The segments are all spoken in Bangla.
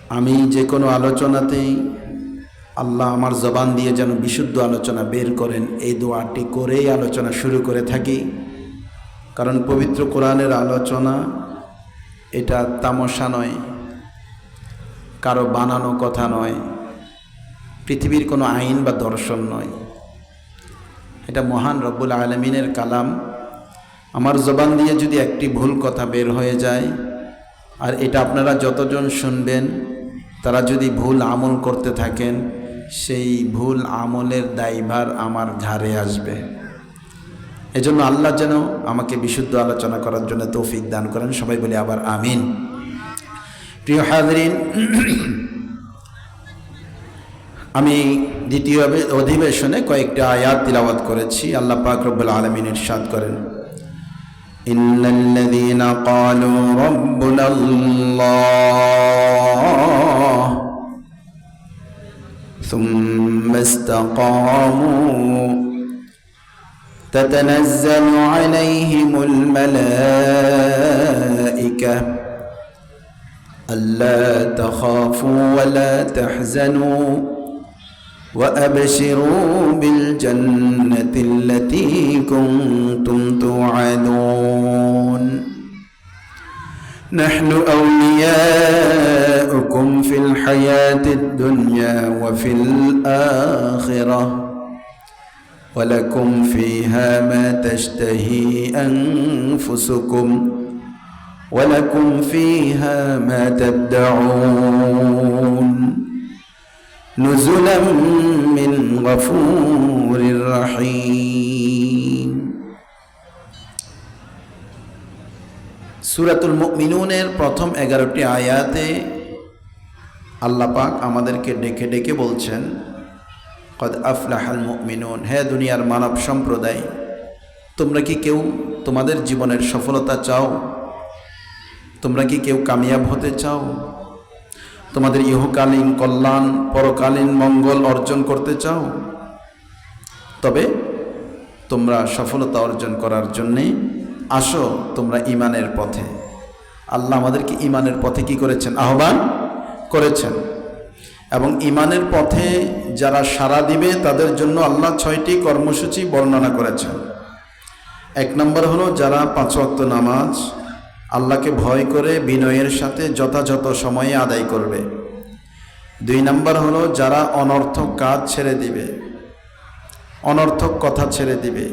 আমি যে কোনো আলোচনাতেই আল্লাহ আমার জবান দিয়ে যেন বিশুদ্ধ আলোচনা বের করেন এই দোয়াটি করেই আলোচনা শুরু করে থাকি। কারণ পবিত্র কোরআনের আলোচনা এটা তামাশা নয়, কারো বানানো কথা নয়, পৃথিবীর কোনো আইন বা দর্শন নয়। এটা মহান রব্বুল আলামিনের কালাম। আমার জবান দিয়ে যদি একটি ভুল কথা বের হয়ে যায়, আর এটা আপনারা যতজন শুনবেন তারা যদি ভুল আমল করতে থাকেন, সেই ভুল আমলের দায়ভার আমার ঘাড়ে আসবে। এজন্য আল্লাহ যেন আমাকে বিশুদ্ধ আলোচনা করার জন্য তৌফিক দান করেন। সবাই বলি আবার আমিন। প্রিয় হাজরিন, আমি দ্বিতীয় অধিবেশনে কয়েকটা আয়াত তিলাওয়াত করেছি। আল্লাহ পাক রব্বুল আলামিন ইরশাদ করেন, ইন্নাল্লাযীনা ক্বালু রাব্বুনাল্লাহ সুম্মা ইসতাকামু তাতানাজ্জালু আলাইহিমুল মালায়েকা আল্লা তাখাফু ওয়া লা তাহজানু وأبشروا بالجنة التي كنتم توعدون نحن أولياؤكم في الحياة الدنيا وفي الآخرة ولكم فيها ما تشتهي أنفسكم ولكم فيها ما تدعون نزلا من غفور رحيم। সূরাতুল মুমিনুনের প্রথম 11টি আয়াতে আল্লাহ পাক আমাদেরকে ডেকে ডেকে বলছেন, কদ আফলাহাল মুমিনুন, হে দুনিয়ার মানব সম্প্রদায়, তোমরা কি কেউ তোমাদের জীবনের সফলতা চাও? তোমরা কি কেউ কামিয়াব হতে চাও? তোমাদের ইহকালীন কল্যাণ, পরকালীন মঙ্গল অর্জন করতে চাও? তবে তোমরা সফলতা অর্জন করার জন্যে আসো তোমরা ঈমানের পথে। আল্লাহ আমাদেরকে ঈমানের পথে কি করেছেন? আহ্বান করেছেন। এবং ঈমানের পথে যারা সাড়া দিবে তাদের জন্য আল্লাহ 6টি কর্মসূচি বর্ণনা করেছেন। 1 নম্বর হলো যারা 5 ওয়াক্ত নামাজ আল্লাহকে ভয় করে বিনয়ের সাথে যথাযথ সময়ে আদায় করবে। 2 নম্বর হলো যারা অনর্থক কাজ ছেড়ে দিবে, অনর্থক কথা ছেড়ে দিবে,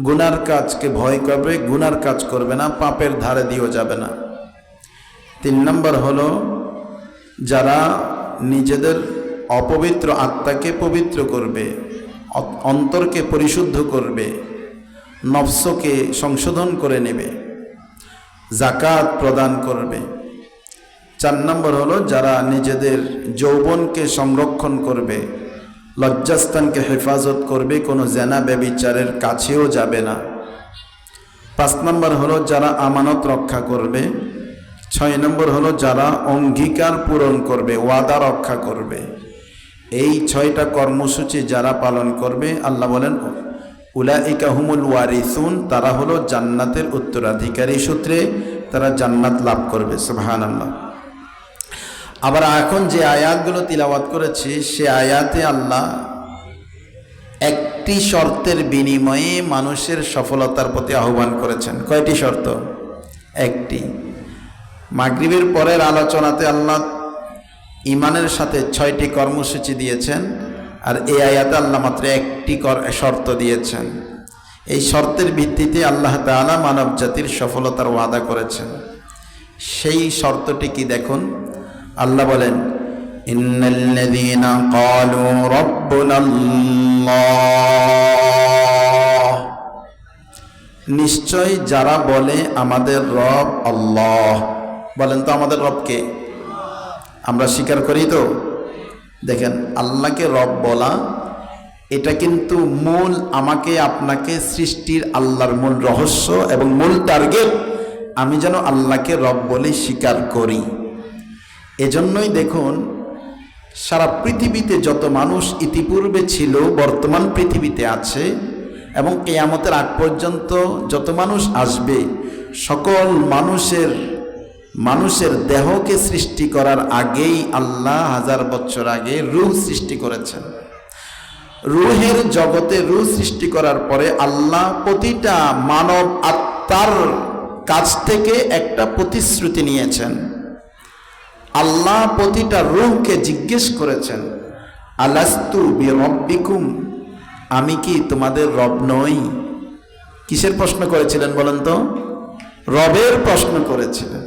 গুনার কাজকে ভয় করবে, গুনার কাজ করবে না, পাপের ধারে দিয়েও যাবে না। 3 নম্বর হলো যারা নিজেদের অপবিত্র আত্মাকে পবিত্র করবে, অন্তরকে পরিশুদ্ধ করবে, নফসকে সংশোধন করে নেবে, যাকাত প্রদান করবে। 4 নম্বর হলো যারা নিজেদের যৌবনকে সংরক্ষণ করবে, লজ্জাস্থানকে হেফাজত করবে, কোনো জেনা ব্যভিচারের কাছেও যাবে না। 5 নম্বর হলো যারা আমানত রক্ষা করবে। 6 নম্বর হলো যারা অঙ্গীকার পূরণ করবে, ওয়াদা রক্ষা করবে। এই 6টা কর্মসূচি যারা পালন করবে, আল্লাহ বলেন উলাইকা হুমুল ওয়ারিসুন, তারা হলো জান্নাতের উত্তরাধিকারী, সূত্রে তারা জান্নাত লাভ করবে। সুবহানাল্লাহ। আবার এখন যে আয়াতগুলো তিলাওয়াত করেছি সে আয়াতে আল্লাহ একটি শর্তের বিনিময়ে মানুষের সফলতার প্রতি আহ্বান করেছেন। কয়টি শর্ত? একটি। মাগরিবের পরের আলোচনাতে আল্লাহ ঈমানের সাথে 6টি কর্মসূচি দিয়েছেন, আর এই আয়াতে আল্লাহ মাত্র একটি শর্ত দিয়েছেন। এই শর্তের ভিত্তিতে আল্লাহ তাআলা মানব জাতির সফলতার ওয়াদা করেছেন। সেই শর্তটি কি দেখুন, আল্লাহ বলেন ইন্নাল্লাযীনা ক্বালু রাব্বুনাল্লাহ, নিশ্চয় যারা বলে আমাদের রব আল্লাহ। বলেন তো আমাদের রব কে? আমরা স্বীকার করি তো? দেখেন, আল্লাহকে রব বলা এটা কিন্তু মূল, আমাকে আপনাকে সৃষ্টির আল্লাহর মূল রহস্য এবং মূল টার্গেট, আমি যেন আল্লাহকে রব বলে স্বীকার করি। এজন্যই দেখুন সারা পৃথিবীতে যত মানুষ ইতিপূর্বে ছিল, বর্তমান পৃথিবীতে আছে, এবং কিয়ামতের আগ পর্যন্ত যত মানুষ আসবে, সকল মানুষের মানুষের দেহকে সৃষ্টি করার আগেই আল্লাহ 1000 বছর আগে রূহ সৃষ্টি করেছেন। রূহের জগতে রূহ সৃষ্টি করার পরে আল্লাহ প্রতিটা মানব আত্মার কাছ থেকে একটা প্রতিশ্রুতি নিয়েছেন। আল্লাহ প্রতিটা রূহকে জিজ্ঞেস করেছেন, আলাস্তু বিরব্বিকুম, আমি কি তোমাদের রব নই? কিসের প্রশ্ন করেছিলেন বলেন তো? রবের প্রশ্ন করেছিলেন।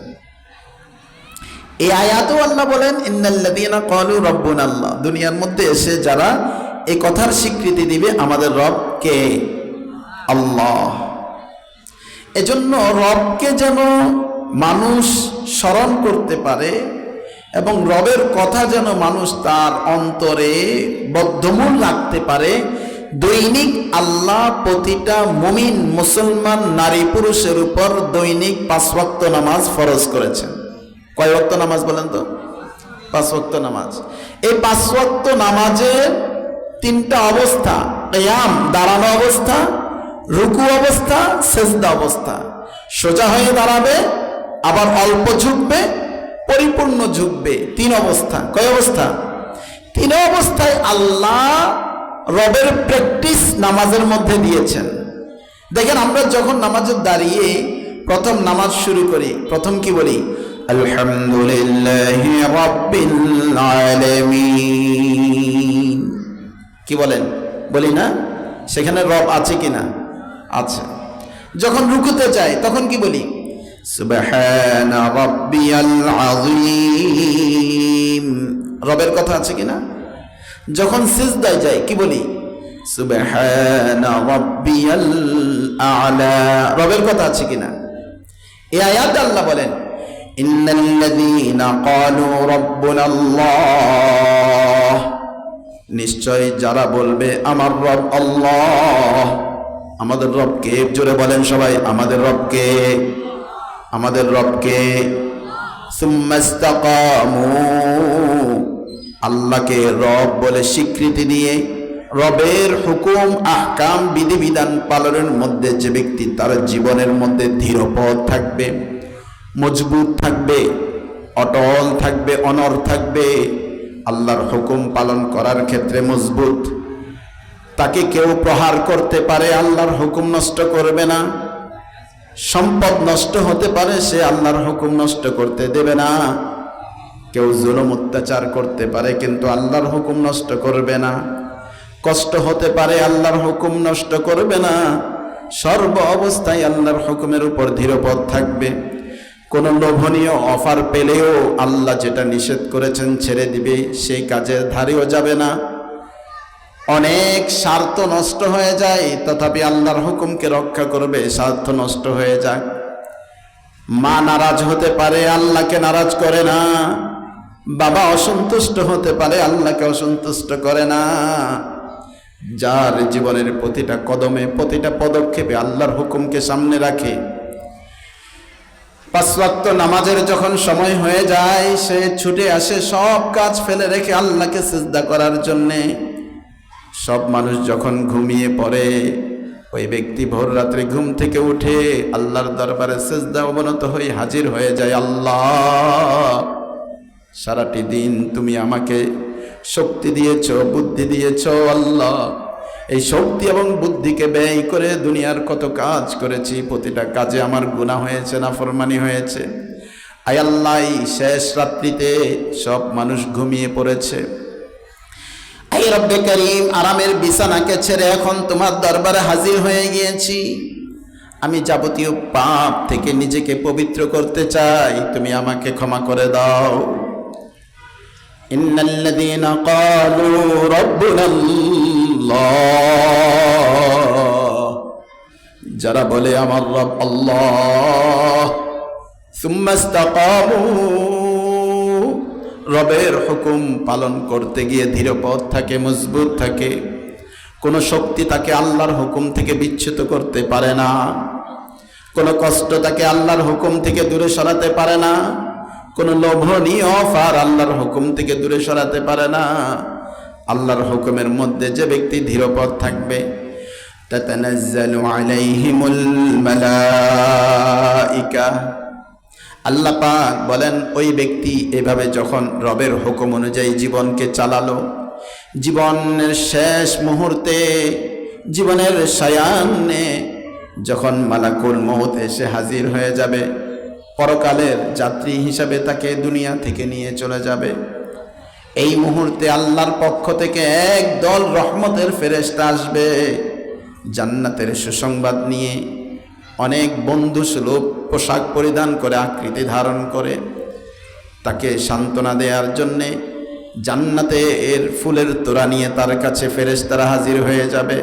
এই আয়াতও আল্লাহ বলেন, ইন্নাল্লাযীনা ক্বালু রাব্বুনাল্লাহ, দুনিয়ার মধ্যে এসে যারা এই কথার স্বীকৃতি দিবে আমাদের রব কে? আল্লাহ। এজন্য রবকে যেন মানুষ স্মরণ করতে পারে এবং রবের কথা যেন মানুষ তার অন্তরে বদ্ধমূল রাখতে পারে, দৈনিক আল্লাহ প্রতিটা মুমিন মুসলমান নারী পুরুষের উপর দৈনিক 5 ওয়াক্ত নামাজ ফরজ করেছেন। কয় ওয়াক্ত নামাজ বলেন তো? 5 ওয়াক্ত নামাজ। এই 5 ওয়াক্ত নামাজে 3টা অবস্থা, কিয়াম দাঁড়ানো অবস্থা, রুকু অবস্থা, সেজদা অবস্থা। সোজা হয়ে দাঁড়াবে, আবার অল্প ঝুঁকবে, পরিপূর্ণ ঝুঁকবে। 3 অবস্থা। কয় অবস্থা? 3 অবস্থায় আল্লাহ রবের প্র্যাকটিস নামাজের মধ্যে দিয়েছেন। দেখেন, আমরা যখন নামাজে দাঁড়িয়ে প্রথম নামাজ শুরু করি, প্রথম কি বলি? আলহামদুলিল্লাহি রাব্বিল আলামিন। কি বলেন? বলি না? সেখানে রব আছে কিনা? আছে। যখন রুকুতে যাই তখন কি বলি? সুবহানা রাব্বিয়াল আযীম। রবের কথা আছে কিনা? যখন সিজদায় যাই কি বলি? সুবহানা রাব্বিয়াল আ'লা। রবের কথা আছে কিনা? এই আয়াতে আল্লাহ বলেন, ইন্নাল্লাযীনা ক্বালু রাব্বুনাল্লাহ, নিশ্চয় যারা বলবে আমার রব আল্লাহ। আমাদের রবকে জোরে বলেন সবাই, আমাদের রবকে, আমাদের রবকে। সুম্মাস্তাকামু, আল্লাহকে রব বলে স্বীকৃতি দিয়ে রবের হুকুম আহকাম বিধিবিধান পালনের মধ্যে যে ব্যক্তি তার জীবনের মধ্যে ধীরপদ থাকবে, মজবুত থাকবে, অটল থাকবে, অনড় থাকবে, আল্লাহর হুকুম পালন করার ক্ষেত্রে মজবুত, তাকে কেউ প্রহার করতে পারে, আল্লাহর হুকুম নষ্ট করবে না। সম্পদ নষ্ট হতে পারে, সে আল্লাহর হুকুম নষ্ট করতে দেবে না। কেউ জুলুম অত্যাচার করতে পারে, কিন্তু আল্লাহর হুকুম নষ্ট করবে না। কষ্ট হতে পারে, আল্লাহর হুকুম নষ্ট করবে না। সর্ব অবস্থায় আল্লাহর হুকুমের উপর ধীরপদ থাকবে। কোন লোভনীয় অফার পেলেও আল্লাহ যেটা নিষেধ করেছেন ছেড়ে দিবে, সেই কাজের ধারেও যাবে না। অনেক স্বার্থ নষ্ট হয়ে যায়, তথাপি আল্লাহর হুকুমকে রক্ষা করবে, স্বার্থ নষ্ট হয়ে যায়। মা নারাজ হতে পারে, আল্লাহকে নারাজ করে না। বাবা অসন্তুষ্ট হতে পারে, আল্লাহকে অসন্তুষ্ট করে না। যার জীবনের প্রতিটা কদমে প্রতিটা পদক্ষেপে আল্লাহর হুকুমকে সামনে রাখে, 5 ওয়াক্ত নামাজের যখন সময় হয়ে যায় সে ছুটে আসে সব কাজ ফেলে রেখে আল্লাহকে সিজদা করার জন্যে। সব মানুষ যখন ঘুমিয়ে পড়ে, ওই ব্যক্তি ভোর রাত্রে ঘুম থেকে উঠে আল্লাহর দরবারে সিজদা অবনত হয়ে হাজির হয়ে যায়। আল্লাহ, সারাটি দিন তুমি আমাকে শক্তি দিয়েছ, বুদ্ধি দিয়েছ। আল্লাহ, এই শক্তি এবং বুদ্ধিকে ব্যয় করে দুনিয়ার কত কাজ করেছি, প্রতিটা কাজে আমার গুনাহ হয়েছে, নাফরমানি হয়েছে। আয় আল্লাহ, এই শেষ রাত্রিতে সব মানুষ ঘুমিয়ে পড়েছে। আয় রব্বে করিম, আরামের বিছানাকে ছেড়ে এখন তোমার দরবারে হাজির হয়ে গিয়েছি। আমি যাবতীয় পাপ থেকে নিজেকে পবিত্র করতে চাই, তুমি আমাকে ক্ষমা করে দাও। ইন্নাল্লাযীনা ক্বালু রাব্বুনাল্লাহ, যারা বলে আমার রব আল্লাহ, সুম্মাস্তাকামু, রবের হুকুম পালন করতে গিয়ে ধীরপদ থাকে, মজবুত থাকে। কোনো শক্তি তাকে আল্লাহর হুকুম থেকে বিচ্যুত করতে পারে না। কোনো কষ্ট তাকে আল্লাহর হুকুম থেকে দূরে সরাতে পারে না। কোনো লোভনীয় অফার আল্লাহর হুকুম থেকে দূরে সরাতে পারে না। আল্লাহর হুকুমের মধ্যে যে ব্যক্তি ধীরপদ থাকবে, তাতানাজ্জালু আলাইহিমুল মালাইকা, আল্লাহ পাক বলেন ওই ব্যক্তি এভাবে যখন রবের হুকুম অনুযায়ী জীবনকে চালালো, জীবনের শেষ মুহূর্তে, জীবনের সায়ান্নে যখন মালাকুল মউত এসে হাজির হয়ে যাবে, পরকালের যাত্রী হিসাবে তাকে দুনিয়া থেকে নিয়ে চলে যাবে, এই মুহূর্তে আল্লাহর পক্ষ থেকে একদল রহমতের ফেরেশতা আসবে জান্নাতের সুসংবাদ নিয়ে। অনেক বন্ধুসুলভ পোশাক পরিধান করে, আকৃতি ধারণ করে তাকে সান্ত্বনা দেওয়ার জন্যে জান্নাতে এর ফুলের তোড়া নিয়ে তার কাছে ফেরেশতারা হাজির হয়ে যাবে,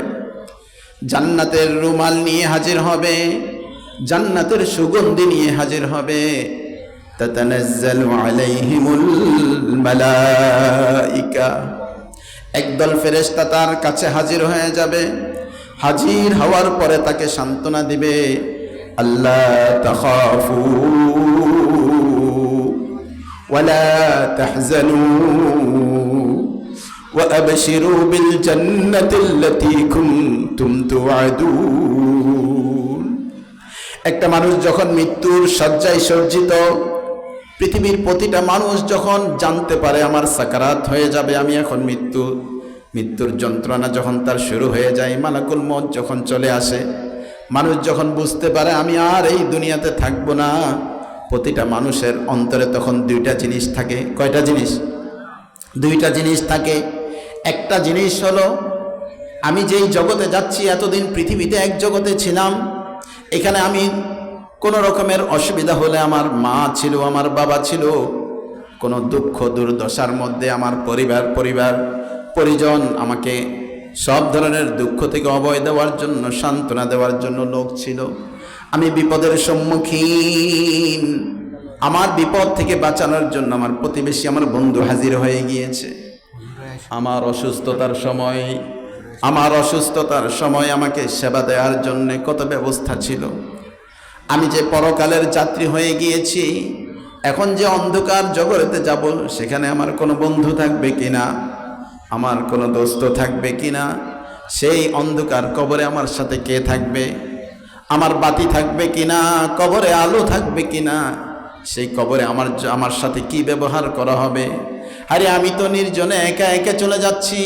জান্নাতের রুমাল নিয়ে হাজির হবে, জান্নাতের সুগন্ধি নিয়ে হাজির হবে। তাতানাজ্জালু আলাইহিমুল মালাইকা, একদল ফেরেশতা তার কাছে হাজির হয়ে যাবে। হাজির হওয়ার পরে তাকে সান্ত্বনা দিবে, আল্লাহ তাখাফু ওয়ালা তাহজানু ওয়া আবশিরু বিল জান্নাতিল্লাতী কুনতুম তুআদুন। একটা মানুষ যখন মৃত্যুর শয্যায় সজ্জিত, পৃথিবীর প্রতিটা মানুষ যখন জানতে পারে আমার সাকারাত হয়ে যাবে, আমি এখন মৃত্যুর যন্ত্রণা যখন তার শুরু হয়ে যায়, মালাকুল মউত যখন চলে আসে, মানুষ যখন বুঝতে পারে আমি আর এই দুনিয়াতে থাকবো না, প্রতিটা মানুষের অন্তরে তখন দুইটা জিনিস থাকে। কয়টা জিনিস? দুইটা জিনিস থাকে। একটা জিনিস হলো আমি যেই জগতে যাচ্ছি, এতদিন পৃথিবীতে এক জগতে ছিলাম, এখানে আমি কোনো রকমের অসুবিধা হলে আমার মা ছিল, আমার বাবা ছিল, কোনো দুঃখ দুর্দশার মধ্যে আমার পরিজন আমাকে সব ধরনের দুঃখ থেকে অভয় দেওয়ার জন্য, সান্ত্বনা দেওয়ার জন্য লোক ছিল। আমি বিপদের সম্মুখীন, আমার বিপদ থেকে বাঁচানোর জন্য আমার প্রতিবেশী, আমার বন্ধু হাজির হয়ে গিয়েছে। আমার অসুস্থতার সময় আমাকে সেবা দেওয়ার জন্য কত ব্যবস্থা ছিল। আমি যে পরকালের যাত্রী হয়ে গিয়েছি, এখন যে অন্ধকার জগতে যাব, সেখানে আমার কোনো বন্ধু থাকবে কিনা, আমার কোনো দোস্ত থাকবে কিনা, সেই অন্ধকার কবরে আমার সাথে কে থাকবে, আমার বাতি থাকবে কিনা, কবরে আলো থাকবে কিনা, সেই কবরে আমার সাথে কি ব্যবহার করা হবে। আরে আমি তো নির্জনে একা একা চলে যাচ্ছি,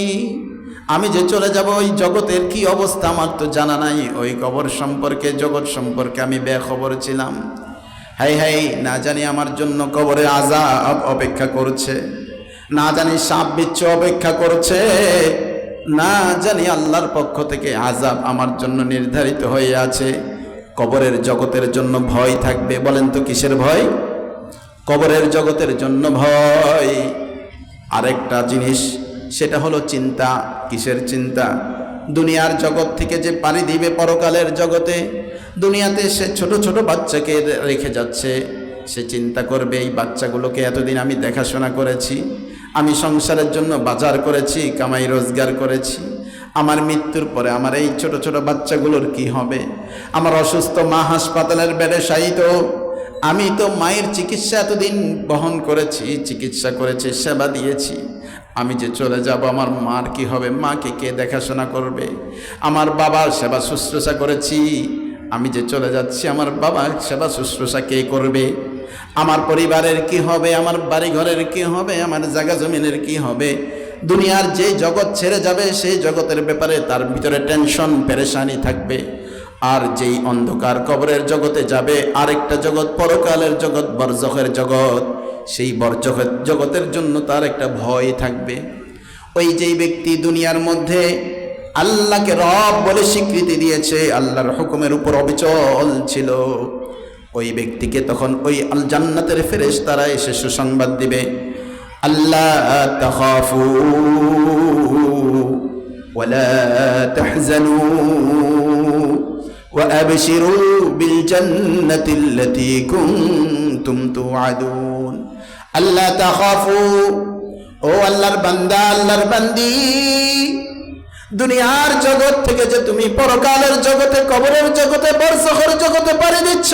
আমি যে চলে যাব ওই জগতের কি অবস্থা আমার তো জানা নাই, ওই কবর সম্পর্কে, জগৎ সম্পর্কে আমি বেখবর ছিলাম। হাই হাই, না জানি আমার জন্য কবরে আযাব অপেক্ষা করছে, না জানি সাপ বিচ্ছু অপেক্ষা করছে, না জানি আল্লাহর পক্ষ থেকে আযাব আমার জন্য নির্ধারিত হয়ে আছে। কবরের জগতের জন্য ভয় থাকবে। বলেন তো কিসের ভয়? কবরের জগতের জন্য ভয়। আরেকটা জিনিস, সেটা হলো চিন্তা। কিসের চিন্তা? দুনিয়ার জগৎ থেকে যে পাড়ি দিবে পরকালের জগতে, দুনিয়াতে সে ছোট ছোট বাচ্চাকে রেখে যাচ্ছে, সে চিন্তা করবে এই বাচ্চাগুলোকে এতদিন আমি দেখাশোনা করেছি, আমি সংসারের জন্য বাজার করেছি, কামাই রোজগার করেছি, আমার মৃত্যুর পরে আমার এই ছোট ছোট বাচ্চাগুলোর কি হবে? আমার অসুস্থ মা হাসপাতালের বেডে শায়িত, আমি তো মায়ের চিকিৎসা এতদিন বহন করেছি, চিকিৎসা করেছি, সেবা দিয়েছি, আমি যে চলে যাব আমার মার কি হবে? মাকে কে দেখাশোনা করবে? আমার বাবার সেবা শুশ্রূষা করেছি, আমি যে চলে যাচ্ছি আমার বাবার সেবা শুশ্রূষা কে করবে? আমার পরিবারের কি হবে? আমার বাড়িঘরের কি হবে? আমার জায়গা জমিনের কি হবে? দুনিয়ার যে জগৎ ছেড়ে যাবে সেই জগতের ব্যাপারে তার ভিতরে টেনশন পেরেশানি থাকবে। আর যেই অন্ধকার কবরের জগতে যাবে, আরেকটা জগৎ, পরকালের জগৎ, বরজখের জগৎ, সেই বরজখের জগতের জন্য তার একটা ভয় থাকবে। ওই যেই ব্যক্তি দুনিয়ার মধ্যে আল্লাহকে রব বলে স্বীকৃতি দিয়েছে, আল্লাহর হুকুমের উপর অবিচল ছিল, ওই ব্যক্তিকে তখন ওই আল জান্নাতের ফেরেশতারা এসে সুসংবাদ দিবে, আল্লাহ তাখাফু ওয়ালা তাহজানু ওয়া আবশিরু বিল জান্নাতিল্লাতী কুনতুম তুআদুন। আল্লাহ তাখাফু, ও আল্লাহর বান্দা, আল্লাহর বান্দি, দুনিয়ার জগৎ থেকে যে তুমি পরকালের জগতে, কবরের জগতে, বরজখের জগতে পাড়ি দিচ্ছ,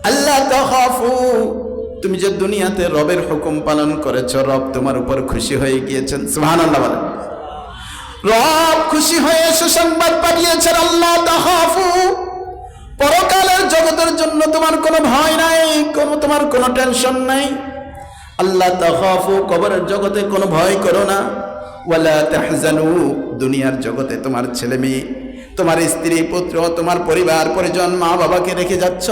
আল্লাহ তাখাফু, তুমি যে দুনিয়াতে রবের হুকুম পালন করেছ, রব তোমার উপর খুশি হয়ে গিয়েছেন। সুবহানাল্লাহ বলেন। রব খুশি হয়ে সুসংবাদ পাঠিয়েছেন, আল্লাহ তাখাফু পরকালের জগতের জন্য তোমার কোনো ভয় নাই, তোমার কোনো টেনশন নাই। আল্লাহ তাখাফু, কবরের জগতে কোনো ভয় করো না। ওয়ালা তাহজানু, দুনিয়ার জগতে তোমার ছেলে মেয়ে, তোমার স্ত্রী পুত্র, তোমার পরিবার পরিজন, মা বাবাকে রেখে যাচ্ছ,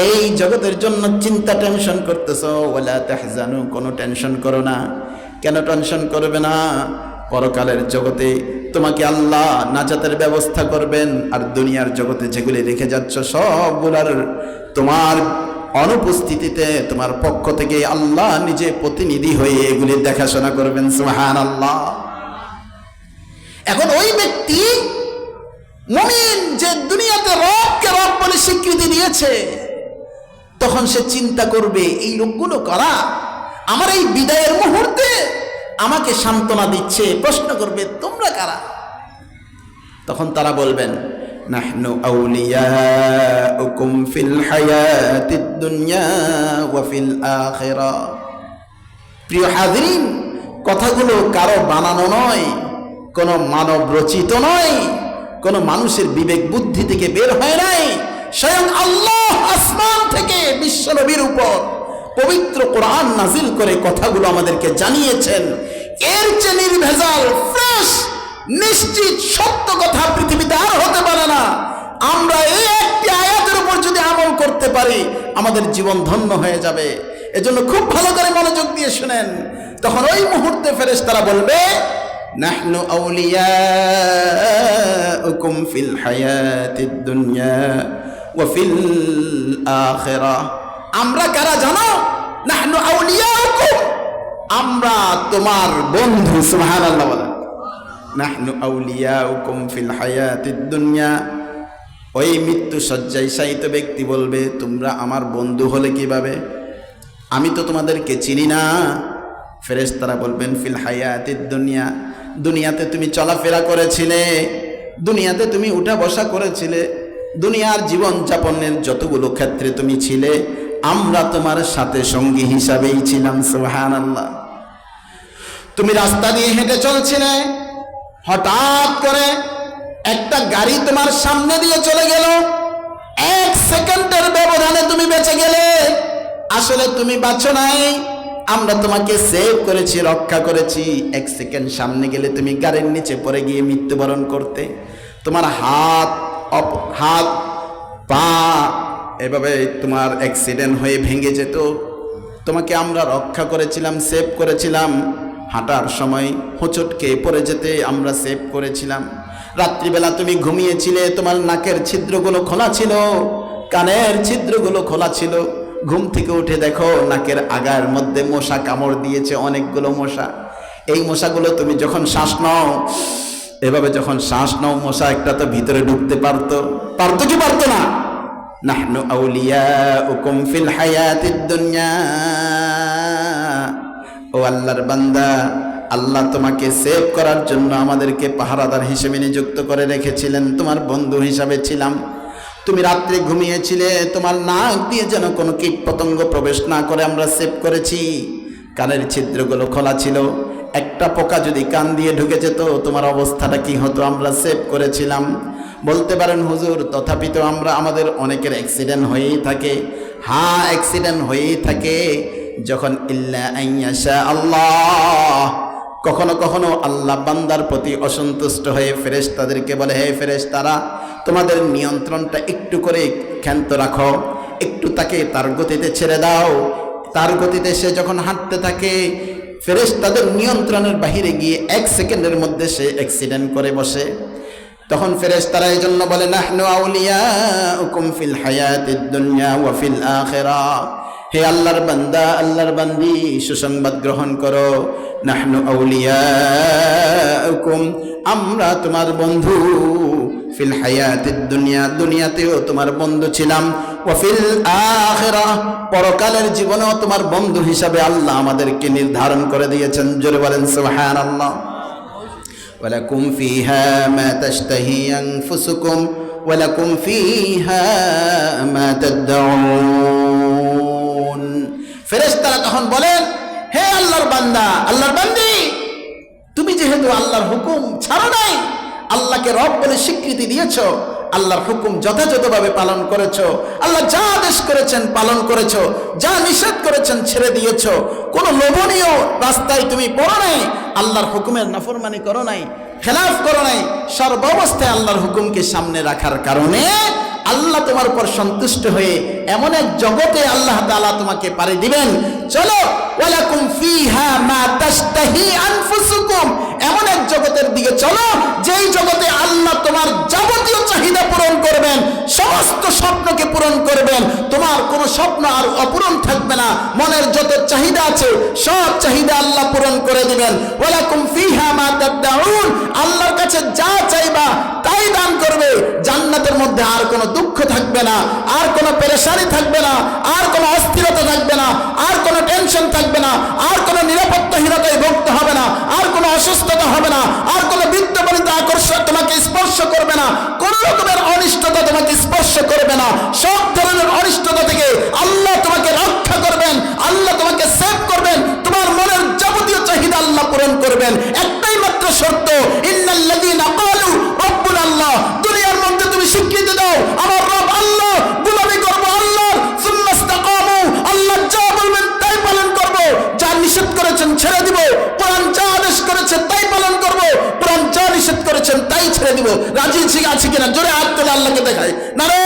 এই জগতের জন্য চিন্তা টেনশন করতেছ। ওয়ালা তাহজানু, কোনো টেনশন করো না। কেন টেনশন করবে না? পরকালের জগতে তোমাকে আল্লাহ নাজাতের ব্যবস্থা করবেন, আর দুনিয়ার জগতে যেগুলি রেখে যাচ্ছ সবগুলার তোমার অনুপস্থিতিতে তোমার পক্ষ থেকে আল্লাহ নিজে প্রতিনিধি হয়ে এগুলি দেখাশোনা করবেন। সুবহানাল্লাহ। এখন ওই ব্যক্তি মুমিন যে দুনিয়াতে রবকে রব বলে স্বীকৃতি দিয়েছে, তখন সে চিন্তা করবে এই লোকগুলো কারা, আমার এই বিদায়ের মুহূর্তে আমাকে সান্ত্বনা দিচ্ছে। প্রশ্ন করবে তোমরা কারা? তখন তারা বলবেন নাহনু আউলিয়াউকুম ফিল হায়াতিদ দুনিয়া ওয়া ফিল আখিরা। প্রিয় হাজিরিন, কথাগুলো কারো বানানো নয়, কোনো মানব রচিত নয়, কোনো মানুষের বিবেক বুদ্ধি থেকে বের হয় নাই। স্বয়ং আল্লাহ আসমান থেকে বিশ্বনবীর উপর পবিত্র কোরআন নাজিল করে কথাগুলো আমাদেরকে জানিয়েছেন। এর চেয়ে নির্ভেজাল, ফ্রেশ, নিশ্চিত সত্য কথা পৃথিবীতে আর হতে পারে না। আমরা এই একটি আয়াতের উপর যদি আমল করতে পারি, আমাদের জীবন ধন্য হয়ে যাবে। এজন্য খুব ভালো করে মনোযোগ দিয়ে শুনেন। তখন ওই মুহূর্তে ফেরেশতারা বলবে নাহনু আউলিয়াউকুম ফিল হায়াতিদ দুনিয়া ওয়া ফিল আখিরাহ। আমরা কারা জানো? নাহনু আউলিয়াউকুম, আমরা তোমার বন্ধু। সুবহানাল্লাহ বলেন। নাহনু আউলিয়াউকুম ফিল হায়াতিদ দুনিয়া। ওই মৃত্যু শয্যায় শায়িত ব্যক্তি বলবে তোমরা আমার বন্ধু হলে কিভাবে? আমি তো তোমাদেরকে চিনি না। ফেরেশতারা বলবেন ফিল হায়াতিদ দুনিয়া, দুনিয়াতে তুমি চলাফেরা করেছিলে, দুনিয়াতে তুমি উঠা বসা করেছিলে, দুনিয়ার জীবন যাপনের যতগুলো ক্ষেত্রে তুমি ছিলে, আমরা তোমার সাথে সঙ্গী হিসাবেই ছিলাম। সুবহানাল্লাহ। তুমি রাস্তা দিয়ে হেঁটে চলছিলে, হঠাৎ করে একটা গাড়ি তোমার সামনে দিয়ে চলে গেল, 1 সেকেন্ডের ব্যবধানে তুমি বেঁচে গেলে। আসলে তুমি বাঁচো নাই, আমরা তোমাকে সেভ করেছি, রক্ষা করেছি। 1 সেকেন্ড সামনে গেলে তুমি গাড়ির নিচে পড়ে গিয়ে মৃত্যুবরণ করতে। তোমার হাত পা এভাবে তোমার অ্যাক্সিডেন্ট হয়ে ভেঙে যেত। তোমাকে আমরা রক্ষা করেছিলাম, সেভ করেছিলাম। হাঁটার সময় হোঁচট খেয়ে পড়ে যেতে আমরা সেভ করেছিলাম। রাত্রিবেলা তুমি ঘুমিয়েছিলে, তোমার নাকের ছিদ্রগুলো খোলা ছিল, কানের ছিদ্রগুলো খোলা ছিল। ঘুম থেকে উঠে দেখো নাকের আগার মধ্যে মশা কামড় দিয়েছে, অনেকগুলো মশা। এই মশাগুলো তুমি যখন শ্বাস নাও, এভাবে যখন শ্বাস নাও, মশা একটা তো ভিতরে ঢুকতে পারতো কি পারতো না? নাহনু আউলিয়াউকুম ফিল হায়াতিদ দুনিয়া। ও আল্লাহর বান্দা, আল্লাহ তোমাকে সেভ করার জন্য আমাদেরকে পাহারাদার হিসেবে নিযুক্ত করে রেখেছিলেন, তোমার বন্ধু হিসাবে ছিলাম। তুমি রাত্রে ঘুমিয়েছিলে, তোমার নাক দিয়ে যেন কোনো কীট পতঙ্গ প্রবেশ না করে আমরা সেভ করেছি। কানের ছিদ্রগুলো খোলা ছিল, একটা পোকা যদি কান দিয়ে ঢুকে যেত তোমার অবস্থাটা কি হতো, আমরা সেভ করেছিলাম। বলতে পারেন হুজুর, তথাপি তো আমাদের অনেকের অ্যাক্সিডেন্ট হয়েই থাকে। হ্যাঁ, অ্যাক্সিডেন্ট হয়েই থাকে। যখন ইল্লা আইয়াশা আল্লাহ, কখনো কখনো আল্লাহ বান্দার প্রতি অসন্তুষ্ট হয়ে ফেরেশতাদেরকে বলে, হে ফেরেশতারা, তোমাদের নিয়ন্ত্রণটা একটু করে ক্ষান্ত রাখো, একটু তাকে তার গতিতে ছেড়ে দাও। তার গতিতে সে যখন হাঁটতে থাকে, ফেরেশতাদের নিয়ন্ত্রণের বাহিরে গিয়ে 1 সেকেন্ডের মধ্যে সে অ্যাক্সিডেন্ট করে বসে। তখন ফেরেশতারা এই জন্য বলে নাহনু আউলিয়াউকুম ফিল হায়াতিদ দুনিয়া ওয়া ফিল আখিরাহ। হে আল্লাহর বান্দা, আল্লাহর বান্দি, সুসংবাদ গ্রহণ করো। নাহনু আউলিয়াউকুম, আমরা তোমার বন্ধু। ফিল হায়াতিদ দুনিয়া, দুনিয়াতেও তোমার বন্ধু ছিলাম। ওয়া ফিল আখিরাহ, পরকালের জীবনেও তোমার বন্ধু হিসাবে আল্লাহ আমাদেরকে নির্ধারণ করে দিয়েছেন। জোরে বলেন সুবহানাল্লাহ। ওয়ালাকুম ফিহা মা তাশতাহি আনফুসুকুম ওয়ালাকুম ফিহা মা তাদউন। ফেরেশতারা তখন বলেন, হে আল্লাহর বান্দা, আল্লাহর বান্দি, তুমি যেহেতু আল্লাহর হুকুম ছাড়ো নাই, আল্লাহকে রব বলে স্বীকৃতি দিয়েছো, আল্লাহর হুকুম যথাযথভাবে পালন করেছো, আল্লাহ যা আদেশ করেছেন পালন করেছো, যা নিষেধ করেছেন ছেড়ে দিয়েছো, কোনো লোভনীয় রাস্তায় তুমি পড়ো নাই, আল্লাহর হুকুমের নাফরমানি করো নাই, খেলাফ করো নাই, সর্বাবস্থায় আল্লাহর হুকুমকে সামনে রাখার কারণে আল্লাহ তোমার উপর সন্তুষ্ট হয়ে এমন এক জগতে আল্লাহ তাআলা তোমাকে পাড়ি দিবেন। চলো, ওয়ালাকুম ফিহা মা তাশতাহি আনফুসুকুম, এমন এক জগতের দিকে চলো যেই জগতে আল্লাহ তোমার যাবতীয় চাহিদা পূরণ করবেন, সমস্ত স্বপ্নকে পূরণ করবেন, তোমার কোনো স্বপ্ন আর অপূরণ থাকবে না, মনের যত চাহিদা আছে সব চাহিদা আল্লাহ পূরণ করে দিবেন। ওয়ালাকুম ফিহা মা তাদউন, আল্লাহর কাছে যা চাইবা তাই দান করবে। জান্নাতের মধ্যে আর কোনো দুঃখ থাকবে না, আর কোনো পেরেশানি থাকবে না, আর কোনো অস্থিরতা থাকবে না, আর কোনো টেনশন থাকবে না, আর কোনো নিরাপত্তাহীনতায় ভুগতে হবে না, আর কোনো অসুস্থতা হবে না, আর কোনো বিদ্যমানিত আকর্ষণ তোমাকে স্পর্শ করবে না, কোন রকমের অনিষ্টতা তোমাকে স্পর্শ করবে না। সব ধরনের অনিষ্টতা থেকে আল্লাহ তোমাকে রক্ষা করবেন, আল্লাহ তোমাকে সেভ করবেন, তোমার মনের যাবতীয় চাহিদা আল্লাহ পূরণ করবেন। একটাই মাত্র শর্ত, ইন্নাল্লাযীনা ক্বালু রাব্বুনা আল্লাহ, দুনিয়ার মধ্যে তুমি স্বীকৃতি দাও আমার রব আল্লাহ, গোলামি করব আল্লাহ, সুম্মা ইসতাকামু, আল্লাহ যা বলবেন তাই পালন করব, যা নিষেধ করেছেন ছেড়ে দিব, কোরআন যা আদেশ করেছে তাই পালন করব, কোরআন যা নিষেধ করেছেন তাই ছেড়ে দিব। রাজি আছে কিনা? জোরে হাত তুলে আল্লাহকে দেখায় নারে।